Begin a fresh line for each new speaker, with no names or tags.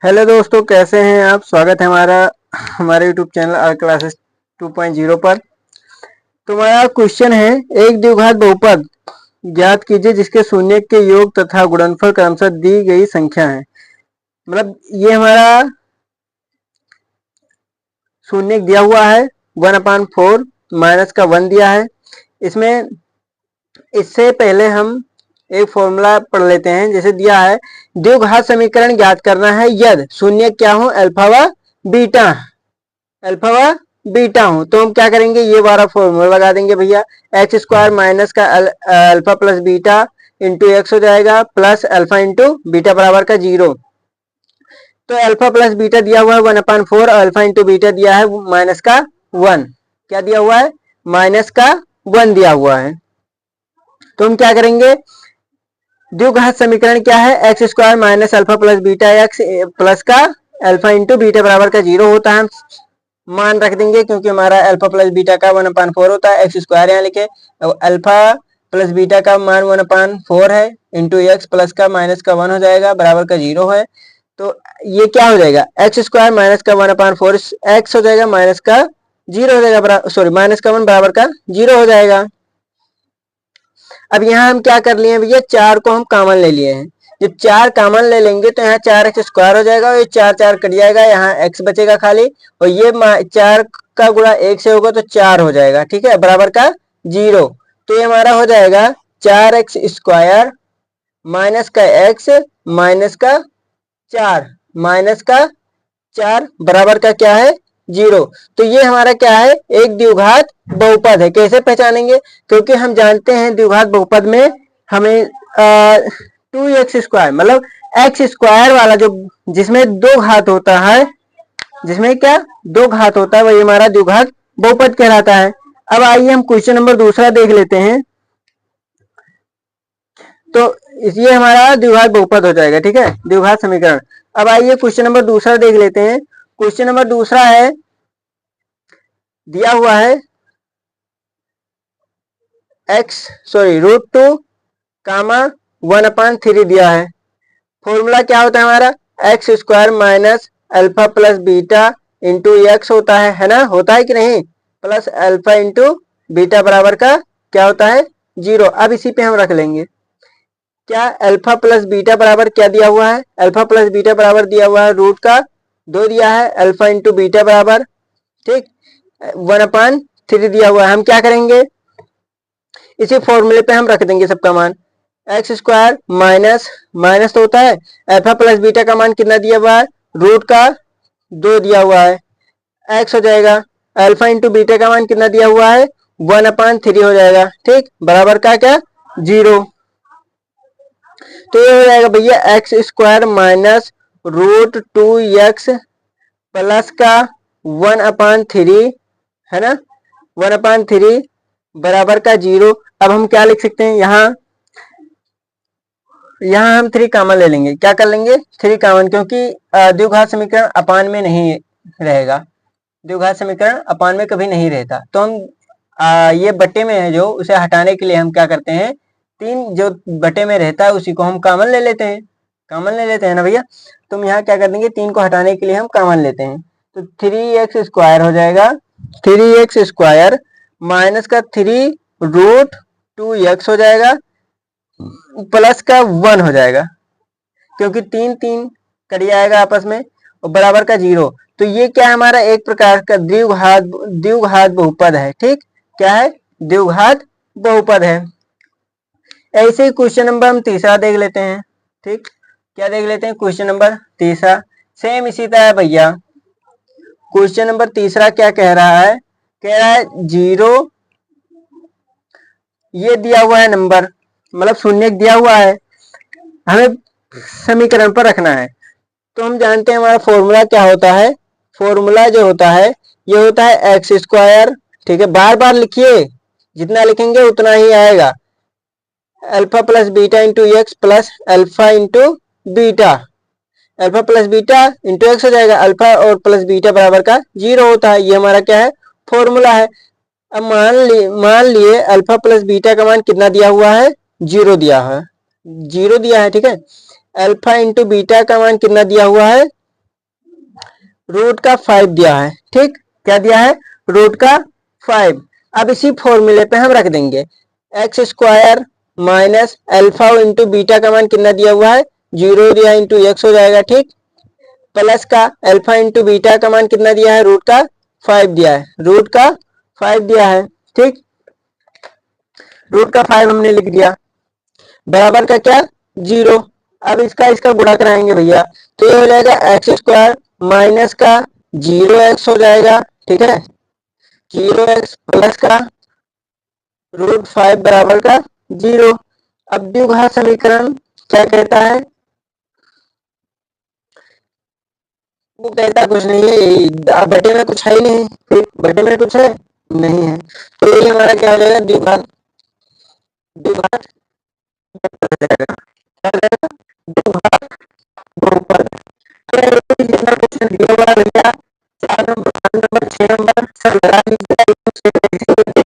Hello दोस्तों, कैसे हैं आप। स्वागत है हमारे यूट्यूब चैनल आर क्लासेस 2.0 पर। तो हमारा क्वेश्चन है, एक द्विघात बहुपद ज्ञात कीजिए जिसके शून्य के योग तथा गुणनफल क्रमशः दी गई संख्या है। मतलब ये हमारा शून्य दिया हुआ है 1/4 माइनस का 1 दिया है। इसमें इससे पहले हम एक फॉर्मूला पढ़ लेते हैं। जैसे दिया है द्विघात समीकरण ज्ञात करना है यदि शून्य क्या हो, अल्फा व बीटा हो। तो हम क्या करेंगे, ये वाला फॉर्मूला लगा देंगे भैया। एक्स स्क्वायर माइनस का alpha plus beta into x हो जाएगा, प्लस अल्फा इंटू बीटा बराबर का 0। तो अल्फा प्लस बीटा दिया हुआ है 1/4, अल्फा इंटू बीटा दिया है माइनस का 1। क्या दिया हुआ है, माइनस का 1 दिया हुआ है। तो हम क्या करेंगे, द्विघात समीकरण क्या है, x square minus alpha plus beta x plus का अल्फा इंटू बीटा बराबर का 0 होता है। मान रख देंगे क्योंकि हमारा अल्फा प्लस बीटा का 1/4 होता है। एक्स स्क्वायर यहाँ लिखे, अल्फा प्लस बीटा का मान 1/4 है, इंटू एक्स प्लस का माइनस का 1 हो जाएगा, बराबर का 0 है। तो ये क्या हो जाएगा, एक्स स्क्वायर माइनस का 1/4 एक्स हो जाएगा, माइनस का 0 हो जाएगा, सॉरी माइनस का 1 बराबर का 0 हो जाएगा। अब यहाँ हम क्या कर लिए भैया, 4 को हम कॉमन ले लिए हैं। जब 4 कॉमन ले लेंगे तो यहाँ 4x स्क्वायर हो जाएगा और ये 4 कट जाएगा, यहाँ x बचेगा खाली, और ये 4 का गुणा 1 से होगा तो 4 हो जाएगा, ठीक है, बराबर का 0। तो ये हमारा हो जाएगा 4x स्क्वायर माइनस का x माइनस का 4 बराबर का क्या है, 0। तो ये हमारा क्या है, एक द्विघात बहुपद है। कैसे पहचानेंगे, क्योंकि हम जानते हैं द्विघात बहुपद में हमें 2x स्क्वायर मतलब x स्क्वायर वाला जो जिसमें 2 घात होता है, जिसमें क्या 2 घात होता है, वही हमारा द्विघात बहुपद कहलाता है। अब आइए हम क्वेश्चन नंबर दूसरा देख लेते हैं। तो ये हमारा द्विघात बहुपद हो जाएगा, ठीक है, द्विघात समीकरण। अब आइए क्वेश्चन नंबर दूसरा देख लेते हैं। क्वेश्चन नंबर दूसरा है, दिया हुआ है √2 कामा 1/3 दिया है। फॉर्मूला क्या होता है हमारा, x square minus alpha plus beta into x होता है ना, होता है कि नहीं, प्लस अल्फा इंटू बीटा बराबर का क्या होता है, 0। अब इसी पे हम रख लेंगे क्या, अल्फा प्लस बीटा बराबर क्या दिया हुआ है, अल्फा प्लस बीटा बराबर दिया हुआ है √2 दिया है, अल्फा इंटू बीटा बराबर, ठीक, 1/3 दिया हुआ है। हम क्या करेंगे, इसी फॉर्मूले पे हम रख देंगे सबका मान। एक्स स्क्वायर माइनस तो होता है, अल्फा प्लस बीटा का मान कितना दिया हुआ है, √2 दिया हुआ है, एक्स हो जाएगा, अल्फा इंटू बीटा का मान कितना दिया हुआ है, 1/3 हो जाएगा, ठीक, बराबर का क्या, 0। तो ये हो जाएगा भैया x square minus √2x plus का 1/3 है ना, 1/3 बराबर का 0। अब हम क्या लिख सकते हैं, यहाँ हम 3 कॉमन ले लेंगे। क्या कर लेंगे, 3 कॉमन, क्योंकि द्विघात समीकरण अपान में नहीं रहेगा, द्विघात समीकरण अपान में कभी नहीं रहता। तो हम ये बटे में है जो, उसे हटाने के लिए हम क्या करते हैं, 3 जो बटे में रहता है उसी को हम कॉमन ले लेते हैं, कॉमन ले लेते हैं ना भैया। तो हम यहाँ क्या कर देंगे, 3 को हटाने के लिए हम कॉमन लेते हैं। तो 3x स्क्वायर हो जाएगा, 3x स्क्वायर माइनस का 3√2x हो जाएगा, प्लस का 1 हो जाएगा, क्योंकि 3 कट जाएगा आपस में, और बराबर का 0। तो ये क्या है, हमारा एक प्रकार का द्विघात बहुपद है, ठीक, क्या है, द्विघात बहुपद है। ऐसे ही क्वेश्चन नंबर हम तीसरा देख लेते हैं, ठीक, क्या देख लेते हैं, क्वेश्चन नंबर तीसरा सेम इसी तरह भैया। क्वेश्चन नंबर तीसरा क्या कह रहा है, कह रहा है 0, ये दिया हुआ है नंबर, मतलब शून्य दिया हुआ है, हमें समीकरण पर रखना है। तो हम जानते हैं हमारा फॉर्मूला क्या होता है, फॉर्मूला जो होता है ये होता है एक्स स्क्वायर, ठीक है, बार बार लिखिए, जितना लिखेंगे उतना ही आएगा, alpha plus beta into x plus alpha into beta, alpha plus beta into x हो जाएगा, अल्फा और प्लस बीटा बराबर का 0 होता है। ये हमारा क्या है, फॉर्मूला है। अब मान लिए अल्फा प्लस बीटा का मान कितना दिया हुआ है, 0 दिया है, 0 दिया है, ठीक है, अल्फा इंटू बीटा का मान कितना दिया हुआ है, रूट का 5 दिया है। ठीक, क्या दिया है? रूट का 5। अब इसी फॉर्मूले पे हम रख देंगे x square minus alpha into beta का मान कितना दिया हुआ है? 0 दिया इंटू एक्स हो जाएगा। ठीक, प्लस का अल्फा इंटू बीटा का मान कितना दिया है? रूट का 5 दिया है। रूट का 5 दिया है। ठीक, रूट का 5 हमने लिख दिया, बराबर का क्या? 0। अब इसका इसका गुणा कराएंगे भैया, तो ये हो जाएगा एक्स स्क्वायर माइनस का 0x हो जाएगा। ठीक है, 0x प्लस का रूट 5 बराबर का 0। अब द्विघात समीकरण क्या कहता है? वो कहता कुछ नहीं है, यही बटे में कुछ है ही नहीं। फिर बटे में कुछ है नहीं है, तो ये हमारा क्या हो जाएगा? द्विघात। द्विघात क्या हो जाएगा? द्विघात बहुपद। जितना क्वेश्चन दिया हुआ है भैया, 4 नंबर 5 नंबर 6 नंबर सब लगा लीजिए।